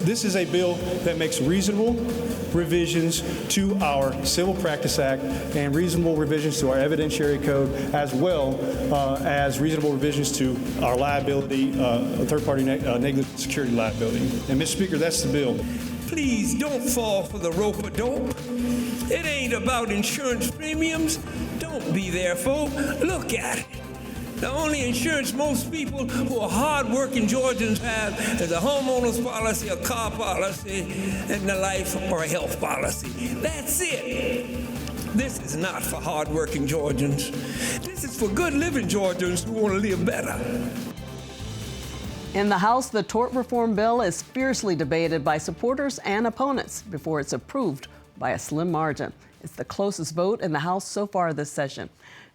This is a bill that makes reasonable revisions to our Civil Practice Act and reasonable revisions to our evidentiary code, as well as reasonable revisions to our liability, third-party negligent security liability. And, Mr. Speaker, that's the bill. Please don't fall for the rope-a-dope. It ain't about insurance premiums. Don't be there, folk. Look at it. The only insurance most people who are hard-working Georgians have is a homeowner's policy, a car policy, and a life or a health policy. That's it. This is not for hard-working Georgians. This is for good-living Georgians who want to live better. In the House, the tort reform bill is fiercely debated by supporters and opponents before it's approved by a slim margin. It's the closest vote in the House so far this session.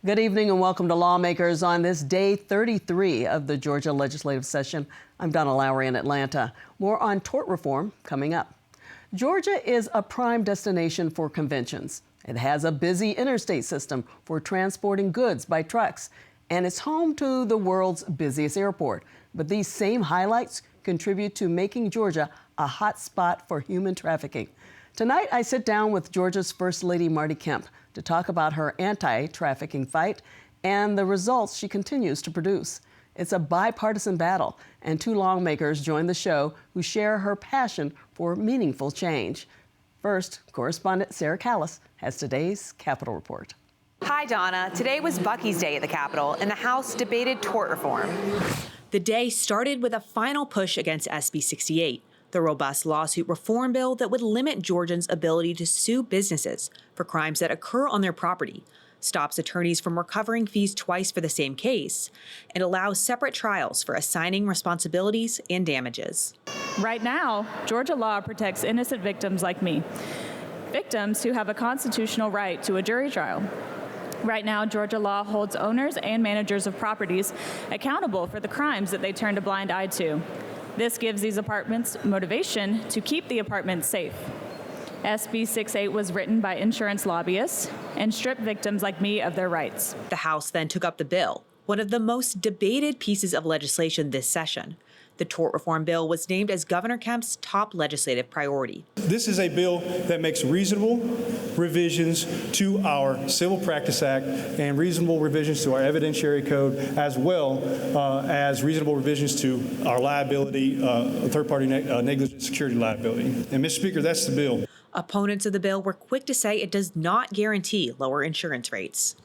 Good evening and welcome to Lawmakers on this day 33 of the Georgia legislative session. I'm Donna Lowry in Atlanta. More on tort reform coming up. Georgia is a prime destination for conventions. It has a busy interstate system for transporting goods by trucks, and it's home to the world's busiest airport. But these same highlights contribute to making Georgia a hot spot for human trafficking. Tonight, I sit down with Georgia's First Lady, Marty Kemp, to talk about her anti-trafficking fight and the results she continues to produce. It's a bipartisan battle, and two lawmakers join the show who share her passion for meaningful change. First, correspondent Sarah Callis has today's Capitol Report. Hi, Donna. Today was Bucky's Day at the Capitol, and the House debated tort reform. The day started with a final push against SB 68, the robust lawsuit reform bill that would limit Georgians' ability to sue businesses for crimes that occur on their property, stops attorneys from recovering fees twice for the same case, and allows separate trials for assigning responsibilities and damages. Right now, Georgia law protects innocent victims like me, victims who have a constitutional right to a jury trial. Right now, Georgia law holds owners and managers of properties accountable for the crimes that they turned a blind eye to. This gives these apartments motivation to keep the apartments safe. SB 68 was written by insurance lobbyists and stripped victims like me of their rights. The House then took up the bill, one of the most debated pieces of legislation this session. The tort reform bill was named as Governor Kemp's top legislative priority. This is a bill that makes reasonable revisions to our Civil Practice Act and reasonable revisions to our evidentiary code, as well as reasonable revisions to our liability, third-party negligent security liability. And, Mr. Speaker, that's the bill. Opponents of the bill were quick to say it does not guarantee lower insurance rates.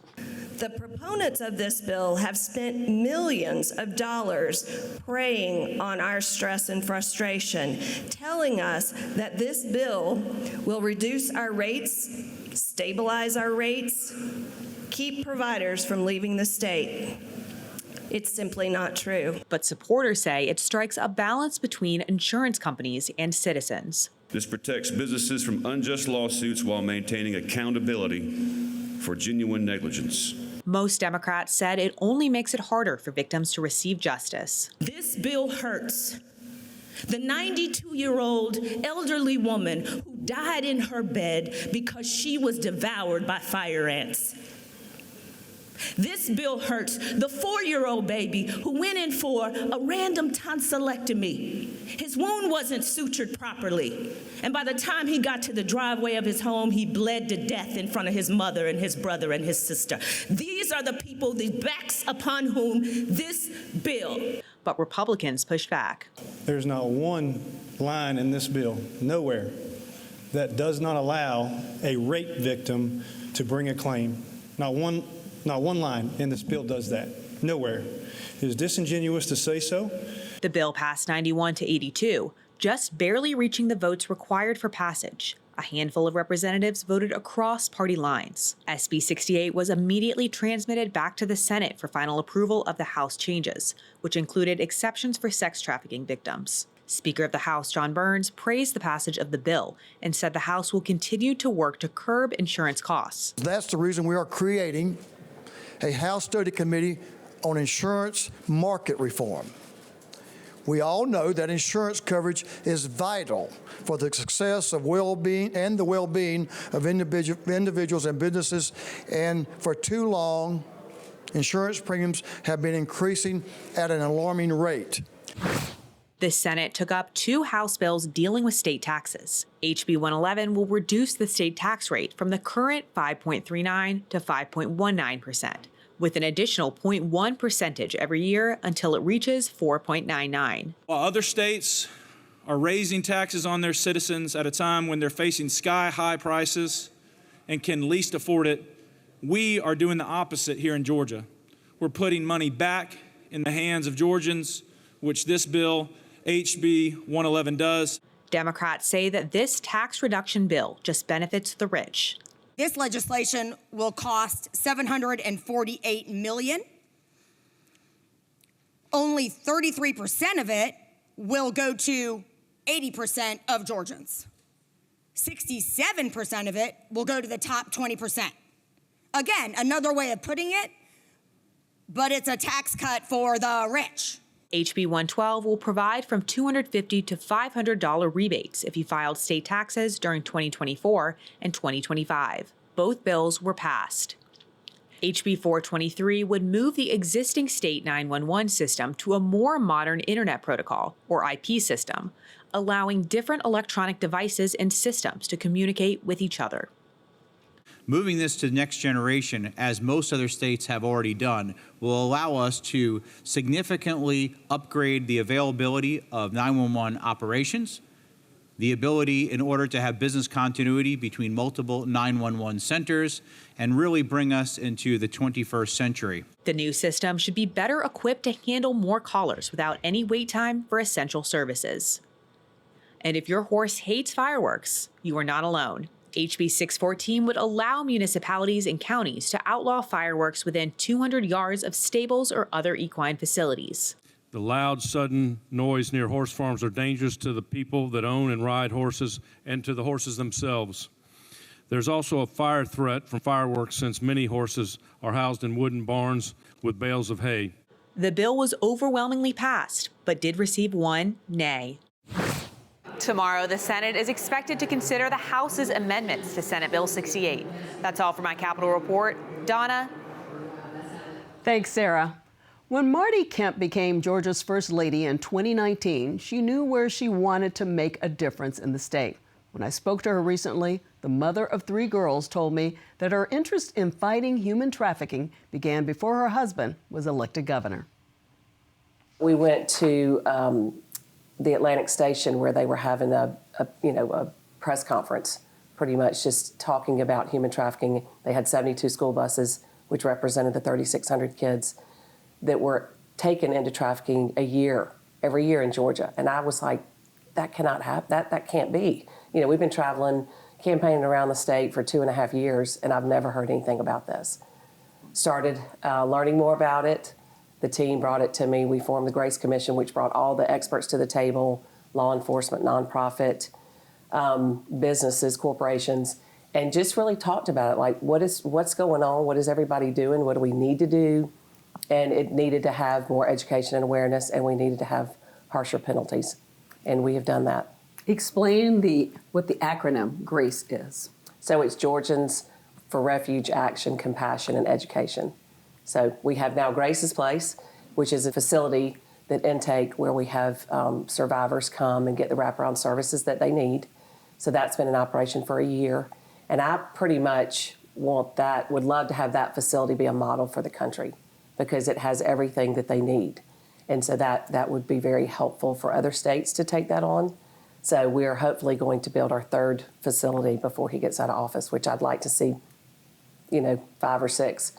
The proponents of this bill have spent millions of dollars preying on our stress and frustration, telling us that this bill will reduce our rates, stabilize our rates, keep providers from leaving the state. It's simply not true. But supporters say it strikes a balance between insurance companies and citizens. This protects businesses from unjust lawsuits while maintaining accountability for genuine negligence. Most Democrats said it only makes it harder for victims to receive justice. This bill hurts the 92-year-old elderly woman who died in her bed because she was devoured by fire ants. This bill hurts the 4-year-old baby who went in for a random tonsillectomy. His wound wasn't sutured properly, and by the time he got to the driveway of his home, he bled to death in front of his mother and his brother and his sister. These are the people, the backs upon whom this bill. But Republicans pushed back. There's not one line in this bill, nowhere, that does not allow a rape victim to bring a claim. Not one line in this bill does that. Nowhere. It is disingenuous to say so. The bill passed 91 to 82, just barely reaching the votes required for passage. A handful of representatives voted across party lines. SB 68 was immediately transmitted back to the Senate for final approval of the House changes, which included exceptions for sex trafficking victims. Speaker of the House John Burns praised the passage of the bill and said the House will continue to work to curb insurance costs. That's the reason we are creating a House Study Committee on insurance market reform. We all know that insurance coverage is vital for the success of well-being and the well-being of individuals and businesses, and for too long, insurance premiums have been increasing at an alarming rate. The Senate took up 2 House bills dealing with state taxes. HB 111 will reduce the state tax rate from the current 5.39 to 5.19%, with an additional 0.1 percentage every year until it reaches 4.99. While other states are raising taxes on their citizens at a time when they're facing sky-high prices and can least afford it, we are doing the opposite here in Georgia. We're putting money back in the hands of Georgians, which this bill, HB 111, does. Democrats say that this tax reduction bill just benefits the rich. This legislation will cost $748 million. Only 33% of it will go to 80% of Georgians. 67% of it will go to the top 20%. Again, another way of putting it, but it's a tax cut for the rich. HB 112 will provide from $250 to $500 rebates if you filed state taxes during 2024 and 2025. Both bills were passed. HB 423 would move the existing state 911 system to a more modern Internet Protocol, or IP system, allowing different electronic devices and systems to communicate with each other. Moving this to the next generation, as most other states have already done, will allow us to significantly upgrade the availability of 911 operations, the ability in order to have business continuity between multiple 911 centers, and really bring us into the 21st century. The new system should be better equipped to handle more callers without any wait time for essential services. And if your horse hates fireworks, you are not alone. HB 614 would allow municipalities and counties to outlaw fireworks within 200 yards of stables or other equine facilities. The loud, sudden noise near horse farms are dangerous to the people that own and ride horses and to the horses themselves. There's also a fire threat from fireworks since many horses are housed in wooden barns with bales of hay. The bill was overwhelmingly passed, but did receive one nay. Tomorrow, the Senate is expected to consider the House's amendments to Senate Bill 68. That's all for my Capitol Report. Donna. Thanks, Sarah. When Marty Kemp became Georgia's first lady in 2019, she knew where she wanted to make a difference in the state. When I spoke to her recently, the mother of 3 girls told me that her interest in fighting human trafficking began before her husband was elected governor. We went to the Atlantic Station where they were having a press conference, pretty much just talking about human trafficking. They had 72 school buses, which represented the 3,600 kids that were taken into trafficking every year in Georgia. And I was like, that cannot happen. That can't be. You know, we've been campaigning around the state for 2.5 years, and I've never heard anything about this. Started learning more about it. The team brought it to me. We formed the Grace Commission, which brought all the experts to the table, law enforcement, nonprofit, businesses, corporations, and just really talked about it. Like, what's going on? What is everybody doing? What do we need to do? And it needed to have more education and awareness, and we needed to have harsher penalties. And we have done that. Explain what the acronym GRACE is. So it's Georgians for Refuge, Action, Compassion, and Education. So we have now Grace's Place, which is a facility that intake where we have survivors come and get the wraparound services that they need. So that's been in operation for a year. And I pretty much would love to have that facility be a model for the country because it has everything that they need. And so that would be very helpful for other states to take that on. So we are hopefully going to build our 3rd facility before he gets out of office, which I'd like to see, 5 or 6.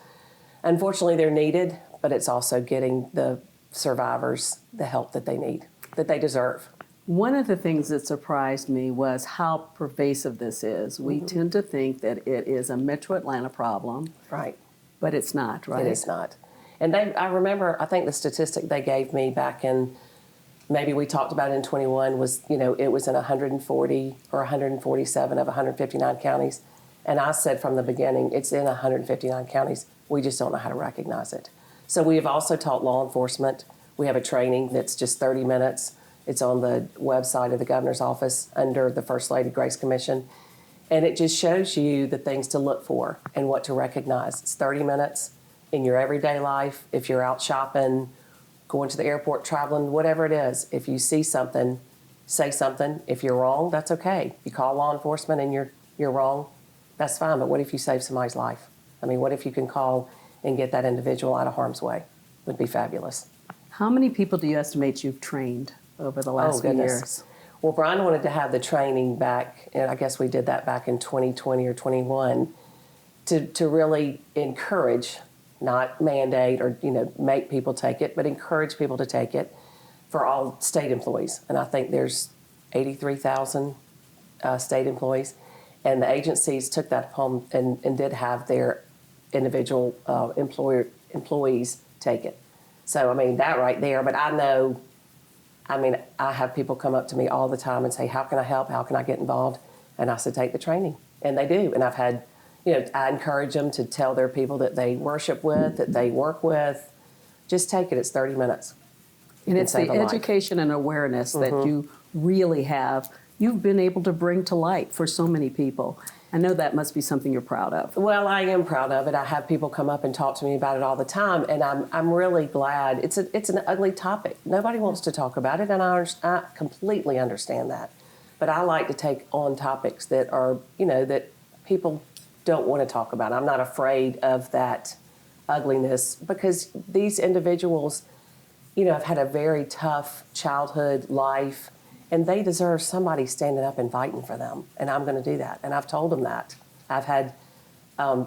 Unfortunately, they're needed, but it's also getting the survivors the help that they need, that they deserve. One of the things that surprised me was how pervasive this is. We tend to think that it is a Metro Atlanta problem. Right. But it's not, right? It is not. And I remember, I think the statistic they gave me back in, maybe we talked about it in 21, was, it was in 140 or 147 of 159 counties. And I said from the beginning, it's in 159 counties. We just don't know how to recognize it. So we have also taught law enforcement. We have a training that's just 30 minutes. It's on the website of the governor's office under the First Lady Grace Commission. And it just shows you the things to look for and what to recognize. It's 30 minutes in your everyday life. If you're out shopping going to the airport, traveling, whatever it is. If you see something, say something. If you're wrong, that's okay. You call law enforcement and you're wrong, that's fine. But what if you save somebody's life? I mean, what if you can call and get that individual out of harm's way? Would be fabulous. How many people do you estimate you've trained over the last few years? Well, Brian wanted to have the training back, and I guess we did that back in 2020 or 21, to really encourage, not mandate or make people take it, but encourage people to take it for all state employees. And I think there's 83,000 state employees, and the agencies took that upon and did have their individual employees take it. So I mean that right there. But I have people come up to me all the time and say, how can I help? How can I get involved? And I said, take the training. And they do. And I've had, I encourage them to tell their people that they worship with, that they work with, just take it. It's 30 minutes. And it's the education and awareness that you really have, you've been able to bring to light for so many people. I know that must be something you're proud of. Well, I am proud of it. I have people come up and talk to me about it all the time, and I'm really glad. It's an ugly topic. Nobody wants to talk about it, and I completely understand that. But I like to take on topics that are, that people don't want to talk about. I'm not afraid of that ugliness because these individuals, have had a very tough childhood life. And they deserve somebody standing up and fighting for them. And I'm going to do that. And I've told them that. I've had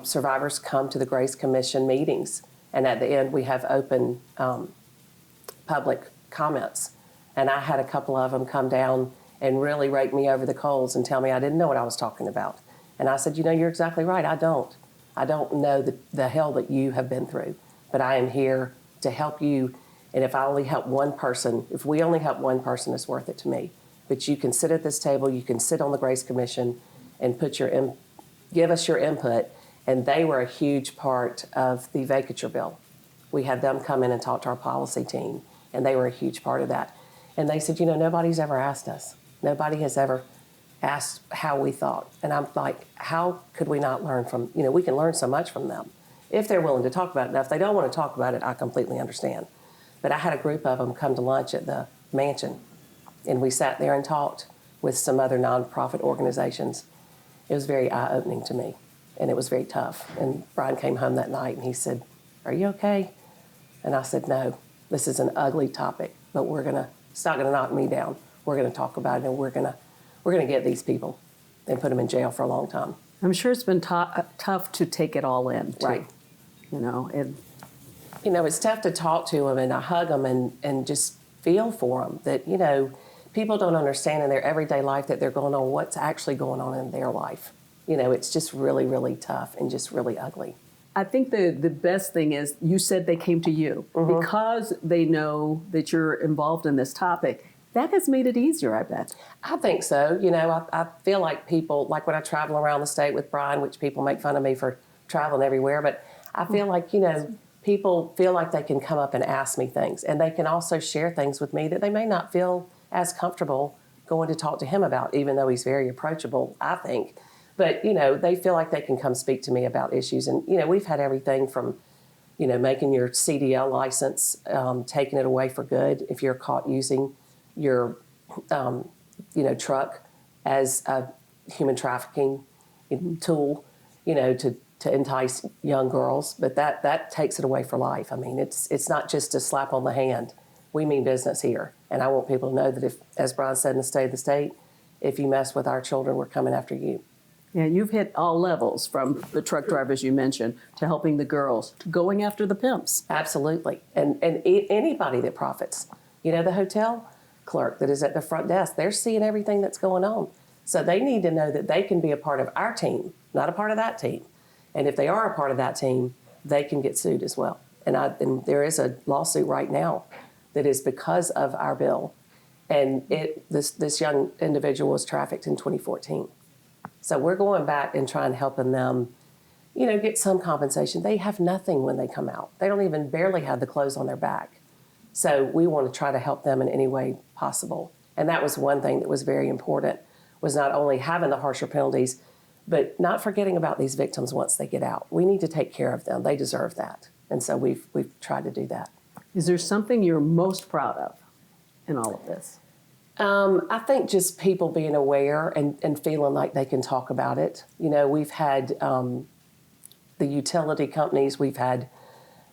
survivors come to the Grace Commission meetings. And at the end, we have open public comments. And I had a couple of them come down and really rake me over the coals and tell me I didn't know what I was talking about. And I said, you're exactly right. I don't know the hell that you have been through. But I am here to help you. And if I only help one person, if we only help one person, it's worth it to me. But you can sit at this table, you can sit on the Grace Commission and give us your input. And they were a huge part of the vacature bill. We had them come in and talk to our policy team, and they were a huge part of that. And they said, nobody's ever asked us. Nobody has ever asked how we thought. And I'm like, how could we not learn from, we can learn so much from them if they're willing to talk about it. Now, if they don't want to talk about it, I completely understand. But I had a group of them come to lunch at the mansion, and we sat there and talked with some other nonprofit organizations. It was very eye-opening to me, and it was very tough. And Brian came home that night, and he said, are you okay? And I said, no, this is an ugly topic, but it's not gonna knock me down. We're gonna talk about it, and we're gonna get these people and put them in jail for a long time. I'm sure it's been tough to take it all in, too. Right. It's tough to talk to them, and I hug them and just feel for them that, people don't understand in their everyday life that they're going on what's actually going on in their life. It's just really, really tough and just really ugly. I think the best thing is you said they came to you because they know that you're involved in this topic. That has made it easier, I bet. I think so. I feel like people, like when I travel around the state with Brian, which people make fun of me for traveling everywhere, but I feel like, people feel like they can come up and ask me things, and they can also share things with me that they may not feel as comfortable going to talk to him about, even though he's very approachable, I think. But, they feel like they can come speak to me about issues. And, we've had everything from, making your CDL license, taking it away for good if you're caught using your, truck as a human trafficking tool, to entice young girls, but that takes it away for life. I mean, it's not just a slap on the hand. We mean business here. And I want people to know that if, as Brian said in the State of the State, if you mess with our children, we're coming after you. Yeah, you've hit all levels, from the truck drivers you mentioned, to helping the girls, to going after the pimps. Absolutely. And anybody that profits. The hotel clerk that is at the front desk, they're seeing everything that's going on. So they need to know that they can be a part of our team, not a part of that team. And if they are a part of that team, they can get sued as well. And there is a lawsuit right now that is because of our bill. And this young individual was trafficked in 2014. So we're going back and trying to helping them, get some compensation. They have nothing when they come out. They don't even barely have the clothes on their back. So we want to try to help them in any way possible. And that was one thing that was very important, was not only having the harsher penalties, but not forgetting about these victims once they get out. We need to take care of them. They deserve that. And so we've tried to do that. Is there something you're most proud of in all of this? I think just people being aware and feeling like they can talk about it. You know, we've had the utility companies, we've had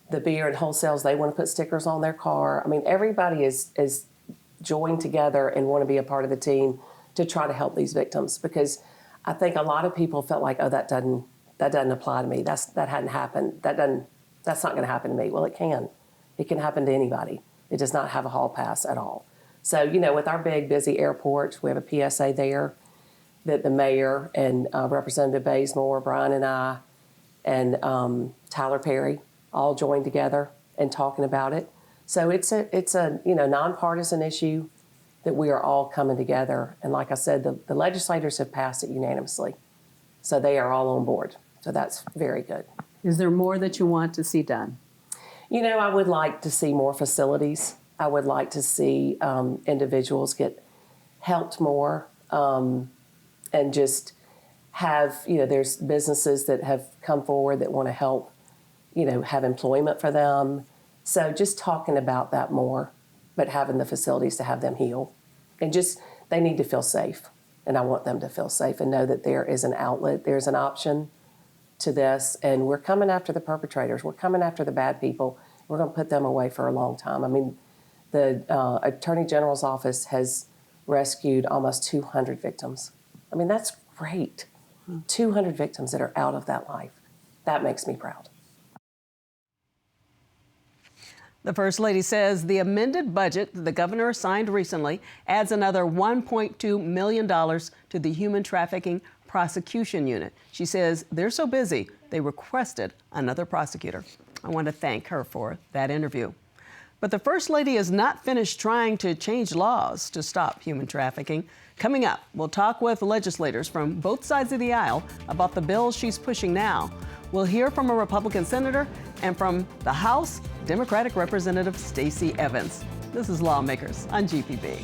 the beer and wholesales, they want to put stickers on their car. I mean, everybody is joined together and want to be a part of the team to try to help these victims, because I think a lot of people felt like, oh, that doesn't apply to me. That hadn't happened. That's not going to happen to me. Well, it can. It can happen to anybody. It does not have a hall pass at all. So, you know, with our big, busy airport, we have a PSA there that the mayor and Representative Bazemore, Brian and I, and Tyler Perry all joined together and talking about it. So it's a nonpartisan issue that we are all coming together. And like I said, the legislators have passed it unanimously. So they are all on board. So that's very good. Is there more that you want to see done? You know, I would like to see more facilities. I would like to see individuals get helped more and just have, there's businesses that have come forward that want to help, have employment for them. So just talking about that more, but having the facilities to have them heal. And just, they need to feel safe. And I want them to feel safe and know that there is an outlet, there's an option to this. And we're coming after the perpetrators. We're coming after the bad people. We're going to put them away for a long time. I mean, the Attorney General's office has rescued almost 200 victims. I mean, that's great. 200 victims that are out of that life. That makes me proud. The First Lady says the amended budget the governor signed recently adds another $1.2 million to the Human Trafficking Prosecution Unit. She says they're so busy, they requested another prosecutor. I want to thank her for that interview. But the First Lady is not finished trying to change laws to stop human trafficking. Coming up, we'll talk with legislators from both sides of the aisle about the bills she's pushing now. We'll hear from a Republican senator and from the House Democratic Representative Stacey Evans. This is Lawmakers on GPB.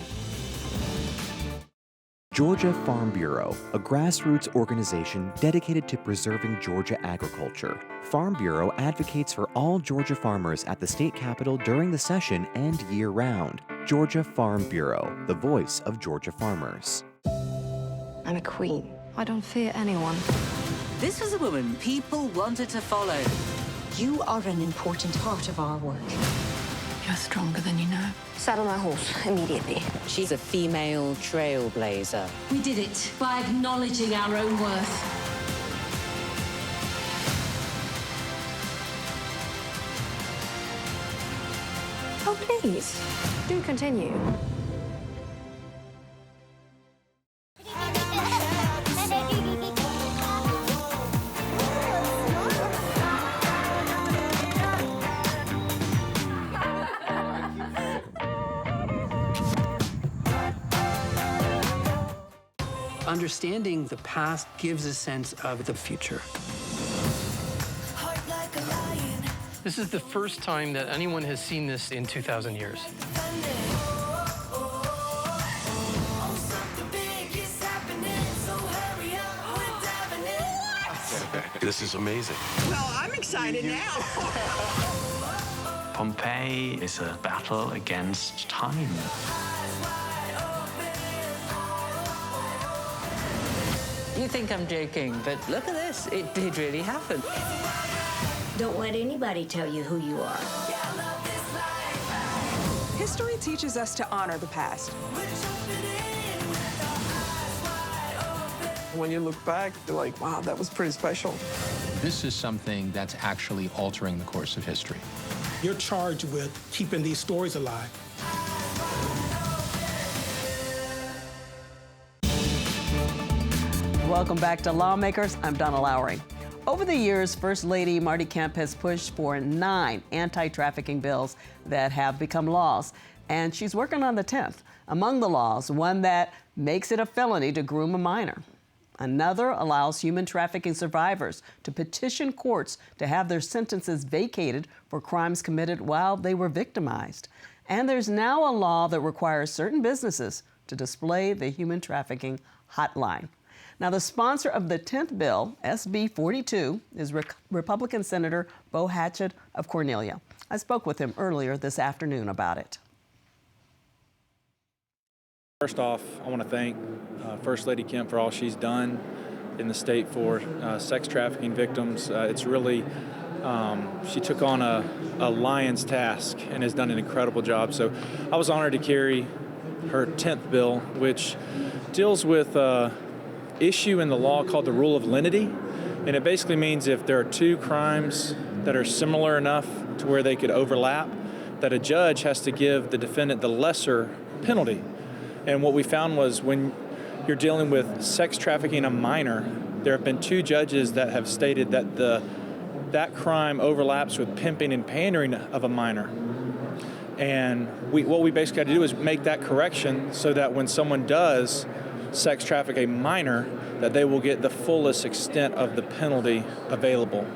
Georgia Farm Bureau, a grassroots organization dedicated to preserving Georgia agriculture. Farm Bureau advocates for all Georgia farmers at the state capitol during the session and year-round. Georgia Farm Bureau, the voice of Georgia farmers. I'm a queen. I don't fear anyone. This was a woman people wanted to follow. You are an important part of our work. You're stronger than you know. Saddle my horse immediately. She's a female trailblazer. We did it by acknowledging our own worth. Oh, please, do continue. Understanding the past gives a sense of the future. This is the first time that anyone has seen this in 2,000 years. This is amazing. Well, I'm excited now. Pompeii is a battle against time. You think I'm joking, but look at this. It did really happen. Don't let anybody tell you who you are. History teaches us to honor the past. When you look back, you're like, wow, that was pretty special. This is something that's actually altering the course of history. You're charged with keeping these stories alive. Welcome back to Lawmakers. I'm Donna Lowry. Over the years, First Lady Marty Kemp has pushed for 9 anti-trafficking bills that have become laws, and she's working on the 10th. Among the laws, one that makes it a felony to groom a minor. Another allows human trafficking survivors to petition courts to have their sentences vacated for crimes committed while they were victimized. And there's now a law that requires certain businesses to display the human trafficking hotline. Now, the sponsor of the 10th bill, SB 42, is Republican Senator Bo Hatchett of Cornelia. I spoke with him earlier this afternoon about it. First off, I want to thank First Lady Kemp for all she's done in the state for sex trafficking victims. It's really, she took on a lion's task and has done an incredible job. So I was honored to carry her 10th bill, which deals with an issue in the law called the rule of lenity. And it basically means if there are two crimes that are similar enough to where they could overlap, that a judge has to give the defendant the lesser penalty. And what we found was when you're dealing with sex trafficking a minor, there have been two judges that have stated that that crime overlaps with pimping and pandering of a minor. And what we basically had to do is make that correction so that when someone does sex traffic a minor, that they will get the fullest extent of the penalty available.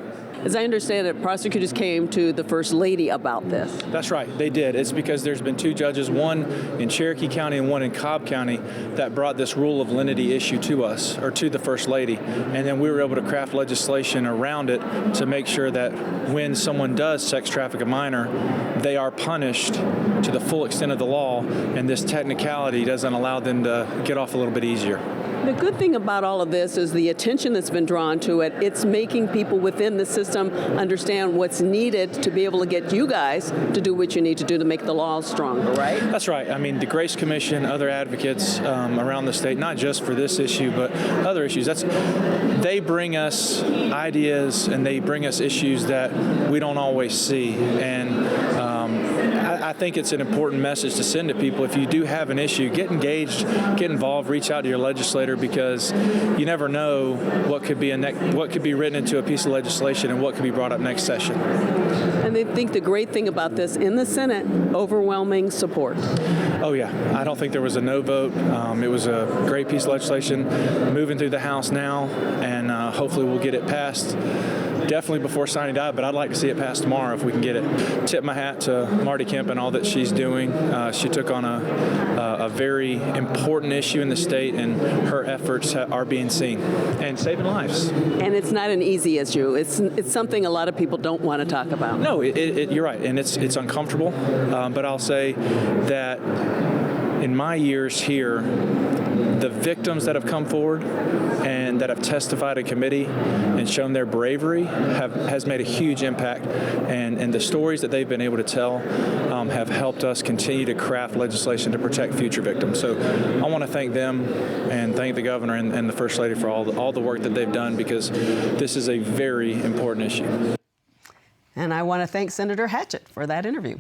As I understand it, prosecutors came to the First Lady about this. That's right, they did. It's because there's been two judges, one in Cherokee County and one in Cobb County, that brought this rule of lenity issue to us, or to the First Lady. And then we were able to craft legislation around it to make sure that when someone does sex traffic a minor, they are punished to the full extent of the law, and this technicality doesn't allow them to get off a little bit easier. The good thing about all of this is the attention that's been drawn to it. It's making people within the system understand what's needed to be able to get you guys to do what you need to do to make the laws stronger, right? That's right. I mean, the Grace Commission, other advocates around the state, not just for this issue, but other issues, they bring us ideas and they bring us issues that we don't always see. And I think it's an important message to send to people. If you do have an issue, get engaged, get involved, reach out to your legislator, because you never know what could be written into a piece of legislation and what could be brought up next session. And they think the great thing about this in the Senate, overwhelming support. Oh yeah, I don't think there was a no vote. It was a great piece of legislation moving through the House now, and hopefully we'll get it passed definitely before signing day, but I'd like to see it passed tomorrow if we can get it. Tip my hat to Marty Kemp and all that she's doing. She took on a very important issue in the state, and her efforts are being seen and saving lives. And it's not an easy issue. It's something a lot of people don't want to talk about. No, you're right, and it's uncomfortable, but I'll say that in my years here, the victims that have come forward and that have testified in committee and shown their bravery has made a huge impact, and the stories that they've been able to tell have helped us continue to craft legislation to protect future victims. So I want to thank them and thank the governor and the First Lady for all the work that they've done, because this is a very important issue. And I want to thank Senator Hatchett for that interview.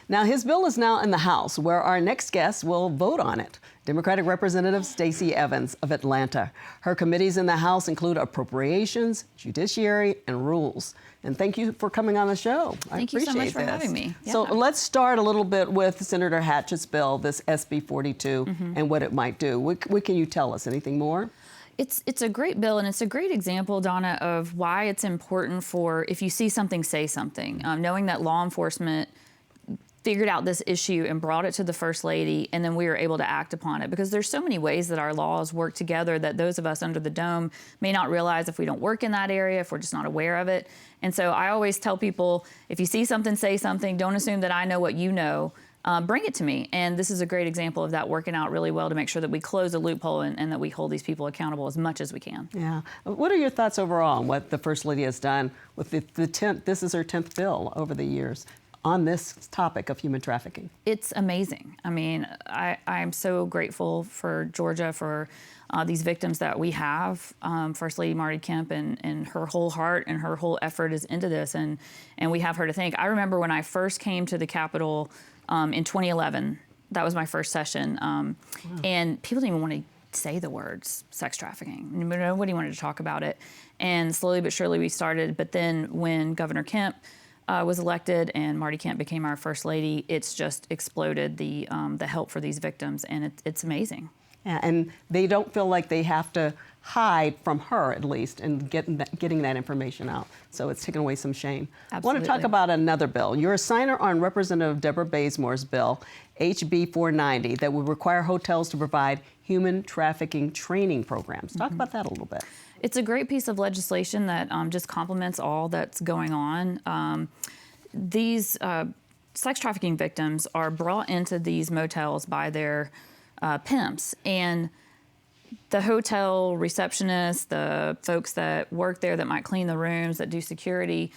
Now, his bill is now in the House, where our next guest will vote on it. Democratic Representative Stacey Evans of Atlanta. Her committees in the House include Appropriations, Judiciary, and Rules. And thank you for coming on the show. Thank you so much for having me. Yeah. So let's start a little bit with Senator Hatchett's bill, this SB 42, and what it might do. What can you tell us? Anything more? It's a great bill, and it's a great example, Donna, of why it's important for, if you see something, say something. Knowing that law enforcement figured out this issue and brought it to the First Lady, and then we were able to act upon it. Because there's so many ways that our laws work together that those of us under the dome may not realize if we don't work in that area, if we're just not aware of it. And so I always tell people, if you see something, say something. Don't assume that I know what you know. Bring it to me. And this is a great example of that working out really well to make sure that we close a loophole and that we hold these people accountable as much as we can. Yeah. What are your thoughts overall on what the First Lady has done with the 10th, this is her 10th bill over the years, on this topic of human trafficking? It's amazing. I mean, I'm so grateful for Georgia, for these victims that we have. First Lady Marty Kemp and her whole heart and her whole effort is into this, and we have her to thank. I remember when I first came to the Capitol in 2011, that was my first session, and people didn't even want to say the words sex trafficking. Nobody wanted to talk about it. And slowly but surely we started, but then when Governor Kemp was elected and Marty Kemp became our First Lady, it's just exploded, the help for these victims, and it's amazing. Yeah, and they don't feel like they have to hide from her, at least, and getting that information out. So it's taken away some shame. Absolutely. I want to talk about another bill. You're a signer on Representative Deborah Bazemore's bill, HB 490, that would require hotels to provide human trafficking training programs. Talk about that a little bit. It's a great piece of legislation that just complements all that's going on. These sex trafficking victims are brought into these motels by their pimps, and the hotel receptionists, the folks that work there that might clean the rooms, that do security,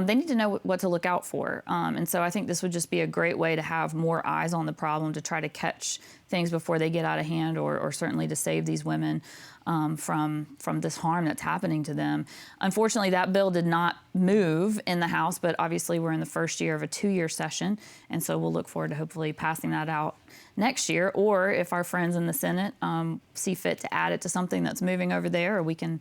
they need to know what to look out for. And so I think this would just be a great way to have more eyes on the problem, to try to catch things before they get out of hand, or certainly to save these women from this harm that's happening to them. Unfortunately, that bill did not move in the House, but obviously we're in the first year of a 2-year session, and so we'll look forward to hopefully passing that out next year, or if our friends in the Senate see fit to add it to something that's moving over there, or we can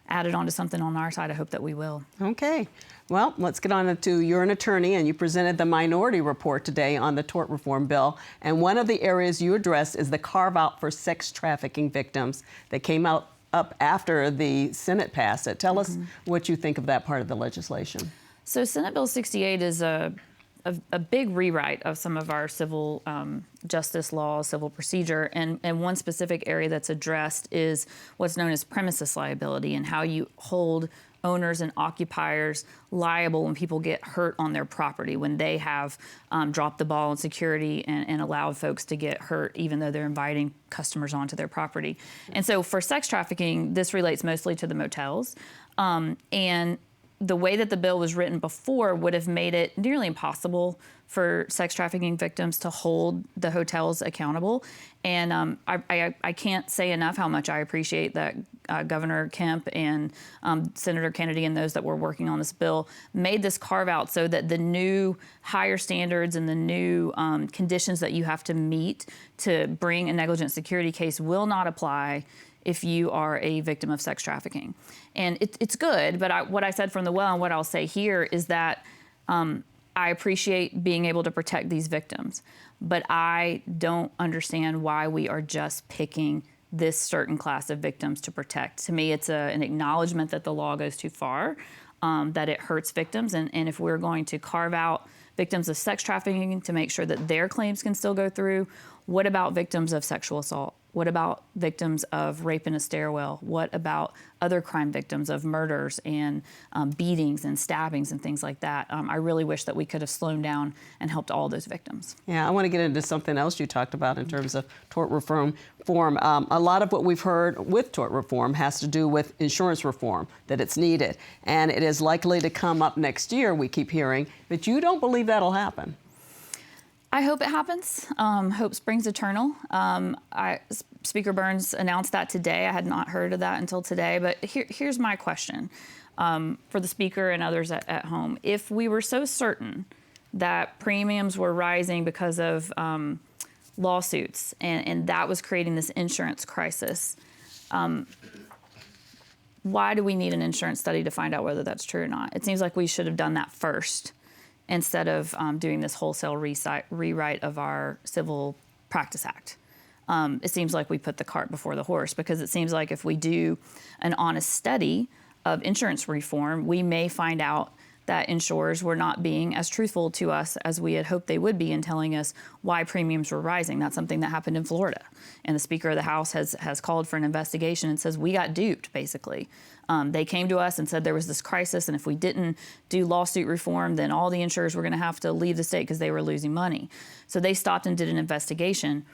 add it onto something on our side. I hope that we will. Okay. Well, let's get on to, you're an attorney, and you presented the minority report today on the tort reform bill. And one of the areas you addressed is the carve out for sex trafficking victims that came up after the Senate passed it. Tell us what you think of that part of the legislation. So Senate Bill 68 is a big rewrite of some of our civil justice laws, civil procedure, and one specific area that's addressed is what's known as premises liability, and how you hold owners and occupiers liable when people get hurt on their property, when they have dropped the ball in security and allowed folks to get hurt even though they're inviting customers onto their property. And so for sex trafficking, this relates mostly to the motels. And the way that the bill was written before would have made it nearly impossible for sex trafficking victims to hold the hotels accountable. And I can't say enough how much I appreciate that Governor Kemp and Senator Kennedy and those that were working on this bill made this carve out so that the new higher standards and the new conditions that you have to meet to bring a negligent security case will not apply if you are a victim of sex trafficking. And it's good, but what I said from the well and what I'll say here is that I appreciate being able to protect these victims, but I don't understand why we are just picking this certain class of victims to protect. To me, it's an acknowledgement that the law goes too far, that it hurts victims, and if we're going to carve out victims of sex trafficking to make sure that their claims can still go through, what about victims of sexual assault? What about victims of rape in a stairwell? What about other crime victims of murders and beatings and stabbings and things like that? I really wish that we could have slowed down and helped all those victims. Yeah, I want to get into something else you talked about in terms of tort reform. A lot of what we've heard with tort reform has to do with insurance reform, that it's needed. And it is likely to come up next year, we keep hearing, but you don't believe that'll happen. I hope it happens. Hope springs eternal. Speaker Burns announced that today. I had not heard of that until today. But here's my question for the Speaker and others at home. If we were so certain that premiums were rising because of lawsuits and that was creating this insurance crisis, why do we need an insurance study to find out whether that's true or not? It seems like we should have done that first, instead of doing this wholesale rewrite of our Civil Practice Act. It seems like we put the cart before the horse, because it seems like if we do an honest study of insurance reform, we may find out that insurers were not being as truthful to us as we had hoped they would be in telling us why premiums were rising. That's something that happened in Florida. And the Speaker of the House has called for an investigation and says we got duped, basically. They came to us and said there was this crisis, and if we didn't do lawsuit reform, then all the insurers were going to have to leave the state because they were losing money. So they stopped and did an investigation.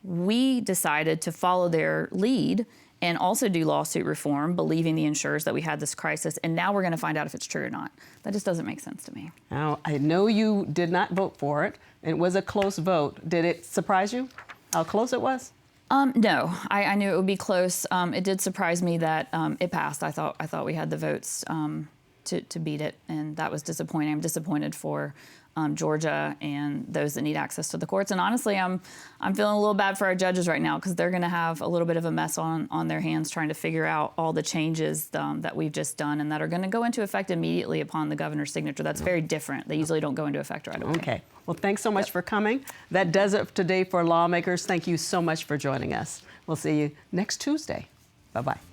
We decided to follow their lead and also do lawsuit reform, believing the insurers that we had this crisis, and now we're going to find out if it's true or not. That just doesn't make sense to me. Now, I know you did not vote for it. It was a close vote. Did it surprise you how close it was? No, I knew it would be close. It did surprise me that it passed. I thought we had the votes to beat it, and that was disappointing. I'm disappointed for Georgia and those that need access to the courts. And honestly, I'm feeling a little bad for our judges right now, because they're going to have a little bit of a mess on their hands trying to figure out all the changes that we've just done and that are going to go into effect immediately upon the governor's signature. That's very different. They usually don't go into effect right away. Okay. Well, thanks so much for coming. That does it today for Lawmakers. Thank you so much for joining us. We'll see you next Tuesday. Bye-bye.